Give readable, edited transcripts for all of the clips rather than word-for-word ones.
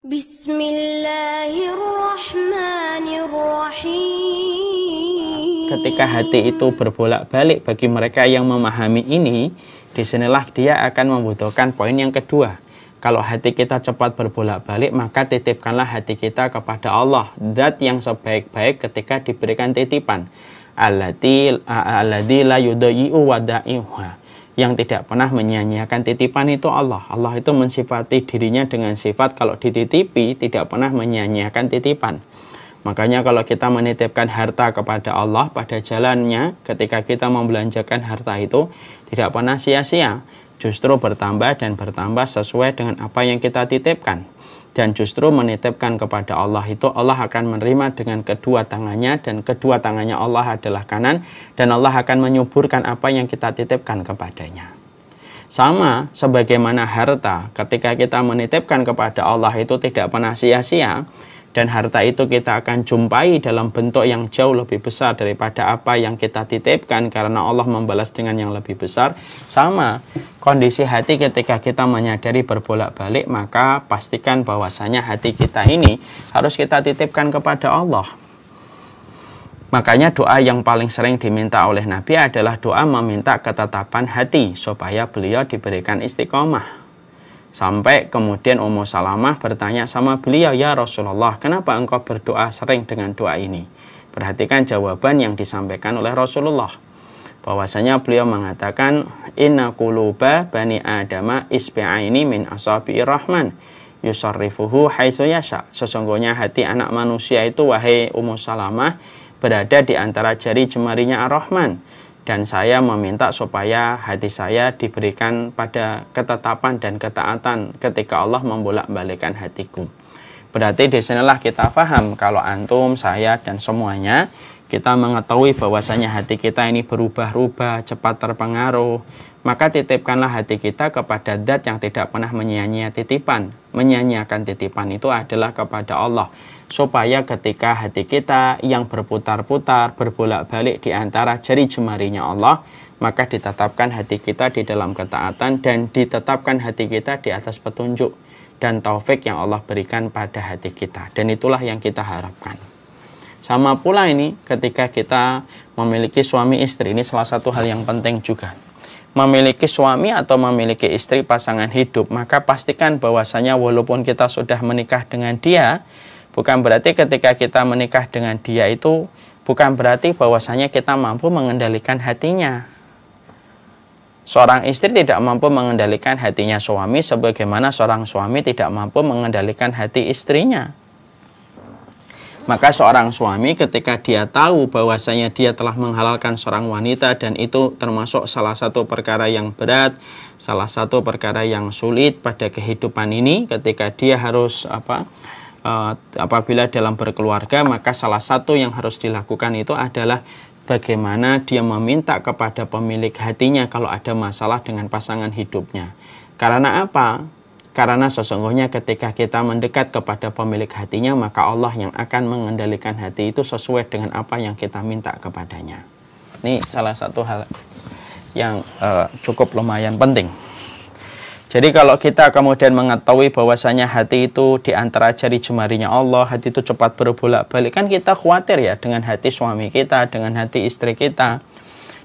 Bismillahirrahmanirrahim. Ketika hati itu berbolak-balik bagi mereka yang memahami ini, disinilah dia akan membutuhkan poin yang kedua. Kalau hati kita cepat berbolak-balik, maka titipkanlah hati kita kepada Allah, zat yang sebaik-baik ketika diberikan titipan. Alladzi la yudayyi'u wada'iha, yang tidak pernah menyia-nyiakan titipan itu Allah. Allah itu mensifati dirinya dengan sifat kalau dititipi tidak pernah menyia-nyiakan titipan. Makanya kalau kita menitipkan harta kepada Allah pada jalannya, ketika kita membelanjakan harta itu tidak pernah sia-sia, justru bertambah dan bertambah sesuai dengan apa yang kita titipkan. Dan justru menitipkan kepada Allah itu Allah akan menerima dengan kedua tangannya, dan kedua tangannya Allah adalah kanan, dan Allah akan menyuburkan apa yang kita titipkan kepadanya. Sama sebagaimana harta, ketika kita menitipkan kepada Allah itu tidak pernah sia-sia, dan harta itu kita akan jumpai dalam bentuk yang jauh lebih besar daripada apa yang kita titipkan, karena Allah membalas dengan yang lebih besar. Sama kondisi hati ketika kita menyadari berbolak-balik, maka pastikan bahwasanya hati kita ini harus kita titipkan kepada Allah. Makanya doa yang paling sering diminta oleh Nabi adalah doa meminta ketetapan hati supaya beliau diberikan istiqomah. Sampai kemudian Ummu Salamah bertanya sama beliau, "Ya Rasulullah, kenapa engkau berdoa sering dengan doa ini?" Perhatikan jawaban yang disampaikan oleh Rasulullah. Bahwasanya beliau mengatakan, "Inna quluba bani adama isbi'aini min asabi'ir rahman yusarrifuhu haitsu yasha." Sesungguhnya hati anak manusia itu, wahai Ummu Salamah, berada di antara jari jemarinya Ar-Rahman. Dan saya meminta supaya hati saya diberikan pada ketetapan dan ketaatan ketika Allah membolak-balikkan hatiku. Berarti disinilah kita paham kalau antum, saya, dan semuanya kita mengetahui bahwasanya hati kita ini berubah-ubah, cepat terpengaruh. Maka titipkanlah hati kita kepada zat yang tidak pernah menyia-nyia titipan. Menyia-nyiakan titipan itu adalah kepada Allah. Supaya ketika hati kita yang berputar-putar, berbolak-balik di antara jari jemarinya Allah, maka ditetapkan hati kita di dalam ketaatan, dan ditetapkan hati kita di atas petunjuk dan taufik yang Allah berikan pada hati kita. Dan itulah yang kita harapkan. Sama pula ini ketika kita memiliki suami istri, ini salah satu hal yang penting juga. Memiliki suami atau memiliki istri, pasangan hidup, maka pastikan bahwasanya walaupun kita sudah menikah dengan dia, bukan berarti ketika kita menikah dengan dia itu bukan berarti bahwasanya kita mampu mengendalikan hatinya. Seorang istri tidak mampu mengendalikan hatinya suami sebagaimana seorang suami tidak mampu mengendalikan hati istrinya. Maka seorang suami ketika dia tahu bahwasanya dia telah menghalalkan seorang wanita, dan itu termasuk salah satu perkara yang berat, salah satu perkara yang sulit pada kehidupan ini, ketika dia harus apabila dalam berkeluarga, maka salah satu yang harus dilakukan itu adalah bagaimana dia meminta kepada pemilik hatinya kalau ada masalah dengan pasangan hidupnya. Karena apa? Karena sesungguhnya ketika kita mendekat kepada pemilik hatinya, maka Allah yang akan mengendalikan hati itu sesuai dengan apa yang kita minta kepadanya. Ini salah satu hal yang cukup lumayan penting. Jadi kalau kita kemudian mengetahui bahwasanya hati itu di antara jari jemarinya Allah, hati itu cepat berbolak-balik, kan kita khawatir ya dengan hati suami kita, dengan hati istri kita,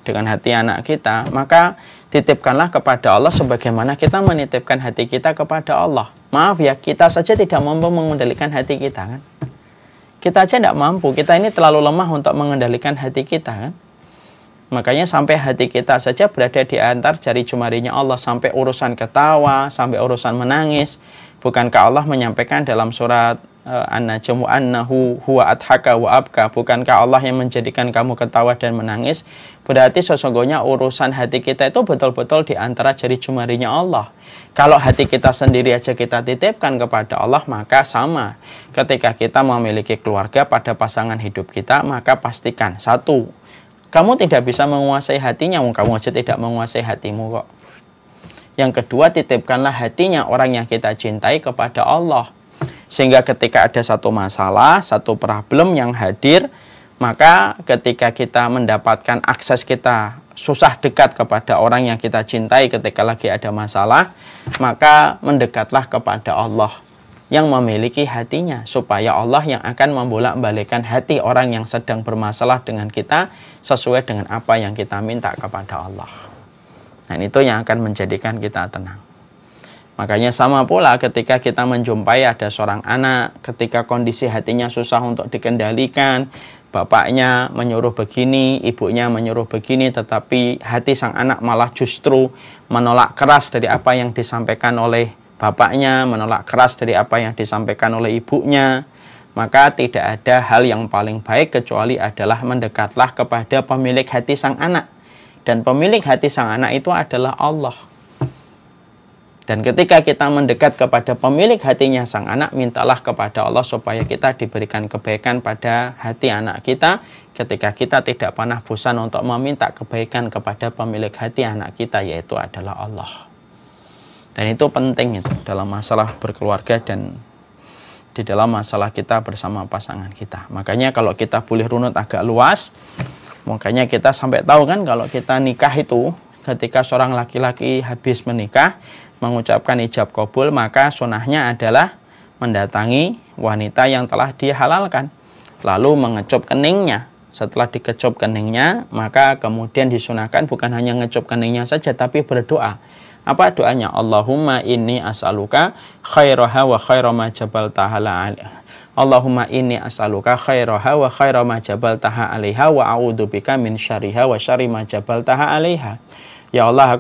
dengan hati anak kita. Maka titipkanlah kepada Allah sebagaimana kita menitipkan hati kita kepada Allah. Maaf ya, kita saja tidak mampu mengendalikan hati kita, kan? Kita aja tidak mampu, kita ini terlalu lemah untuk mengendalikan hati kita, kan? Makanya sampai hati kita saja berada di antar jari jemarinya Allah, sampai urusan ketawa, sampai urusan menangis. Bukankah Allah menyampaikan dalam surat An-Najm, annahu huwa adhaka wa abka? Bukankah Allah yang menjadikan kamu ketawa dan menangis? Berarti sesungguhnya urusan hati kita itu betul-betul di antara jari jemarinya Allah. Kalau hati kita sendiri aja kita titipkan kepada Allah, maka sama. Ketika kita memiliki keluarga pada pasangan hidup kita, maka pastikan, satu, kamu tidak bisa menguasai hatinya, kamu aja tidak menguasai hatimu kok. Yang kedua, titipkanlah hatinya orang yang kita cintai kepada Allah. Sehingga ketika ada satu masalah, satu problem yang hadir, maka ketika kita mendapatkan akses kita susah dekat kepada orang yang kita cintai ketika lagi ada masalah, maka mendekatlah kepada Allah. yang memiliki hatinya, supaya Allah yang akan membolak-balikkan hati orang yang sedang bermasalah dengan kita sesuai dengan apa yang kita minta kepada Allah. Dan itu yang akan menjadikan kita tenang. Makanya sama pula ketika kita menjumpai ada seorang anak, ketika kondisi hatinya susah untuk dikendalikan, bapaknya menyuruh begini, ibunya menyuruh begini, tetapi hati sang anak malah justru menolak keras dari apa yang disampaikan oleh bapaknya, menolak keras dari apa yang disampaikan oleh ibunya. Maka tidak ada hal yang paling baik kecuali adalah mendekatlah kepada pemilik hati sang anak. Dan pemilik hati sang anak itu adalah Allah. Dan ketika kita mendekat kepada pemilik hatinya sang anak, mintalah kepada Allah supaya kita diberikan kebaikan pada hati anak kita, ketika kita tidak pernah bosan untuk meminta kebaikan kepada pemilik hati anak kita, yaitu adalah Allah. Dan itu penting itu dalam masalah berkeluarga dan di dalam masalah kita bersama pasangan kita. Makanya kalau kita boleh runut agak luas, makanya kita sampai tahu kan kalau kita nikah itu, ketika seorang laki-laki habis menikah, mengucapkan ijab qabul, maka sunahnya adalah mendatangi wanita yang telah dia halalkan, lalu mengecup keningnya. Setelah dikecup keningnya, maka kemudian disunahkan bukan hanya ngecup keningnya saja, tapi berdoa. Apa doanya? Allahumma inni as'aluka khairaha wa khaira ma jabaltaha alaiha. Allahumma inni as'aluka khairaha wa khaira ma jabaltaha alaiha wa a'udzubika min syarriha wa syarri ma jabaltaha alaiha. Ya Allah,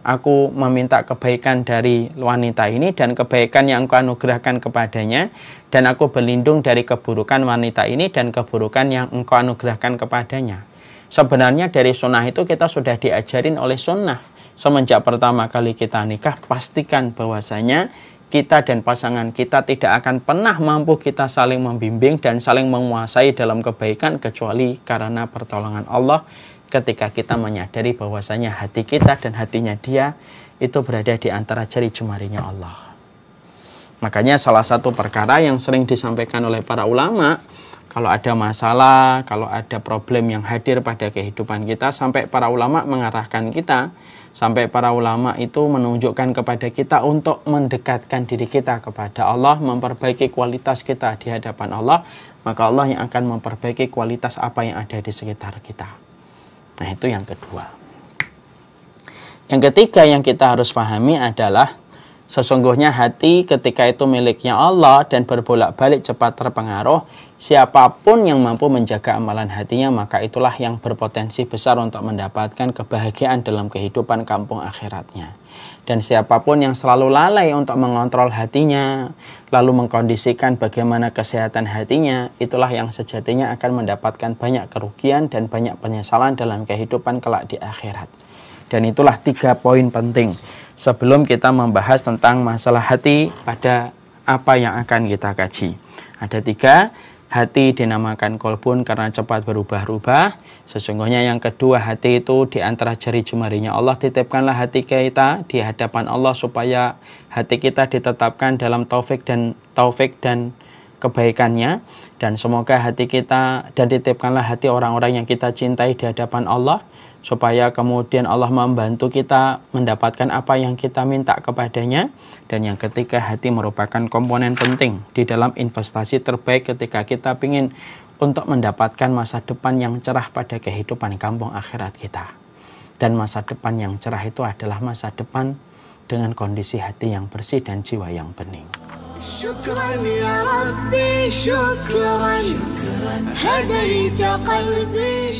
aku meminta kebaikan dari wanita ini dan kebaikan yang Engkau anugerahkan kepadanya, dan aku berlindung dari keburukan wanita ini dan keburukan yang Engkau anugerahkan kepadanya. Sebenarnya dari sunnah itu kita sudah diajarin oleh sunnah. Semenjak pertama kali kita nikah, pastikan bahwasanya kita dan pasangan kita tidak akan pernah mampu kita saling membimbing dan saling menguasai dalam kebaikan kecuali karena pertolongan Allah. Ketika kita menyadari bahwasanya hati kita dan hatinya dia itu berada di antara jari jemarinya Allah. Makanya salah satu perkara yang sering disampaikan oleh para ulama, kalau ada masalah, kalau ada problem yang hadir pada kehidupan kita, sampai para ulama mengarahkan kita, sampai para ulama itu menunjukkan kepada kita untuk mendekatkan diri kita kepada Allah, memperbaiki kualitas kita di hadapan Allah, maka Allah yang akan memperbaiki kualitas apa yang ada di sekitar kita. Nah, itu yang kedua. Yang ketiga yang kita harus pahami adalah sesungguhnya hati ketika itu miliknya Allah dan berbolak-balik cepat terpengaruh, siapapun yang mampu menjaga amalan hatinya, maka itulah yang berpotensi besar untuk mendapatkan kebahagiaan dalam kehidupan kampung akhiratnya. Dan siapapun yang selalu lalai untuk mengontrol hatinya, lalu mengkondisikan bagaimana kesehatan hatinya, itulah yang sejatinya akan mendapatkan banyak kerugian dan banyak penyesalan dalam kehidupan kelak di akhirat. Dan itulah 3 poin penting sebelum kita membahas tentang masalah hati pada apa yang akan kita kaji. Ada 3. Hati dinamakan kolbun karena cepat berubah-ubah. Sesungguhnya yang kedua, hati itu di antara jari jemarinya Allah. Titipkanlah hati kita di hadapan Allah supaya hati kita ditetapkan dalam taufik dan kebaikannya. Dan semoga hati kita, dan titipkanlah hati orang-orang yang kita cintai di hadapan Allah, supaya kemudian Allah membantu kita mendapatkan apa yang kita minta kepadanya. Dan yang ketiga, hati merupakan komponen penting di dalam investasi terbaik ketika kita ingin untuk mendapatkan masa depan yang cerah pada kehidupan kampung akhirat kita. Dan masa depan yang cerah itu adalah masa depan dengan kondisi hati yang bersih dan jiwa yang bening. Syukran ya Rabbi, syukran, hadaita qalbi.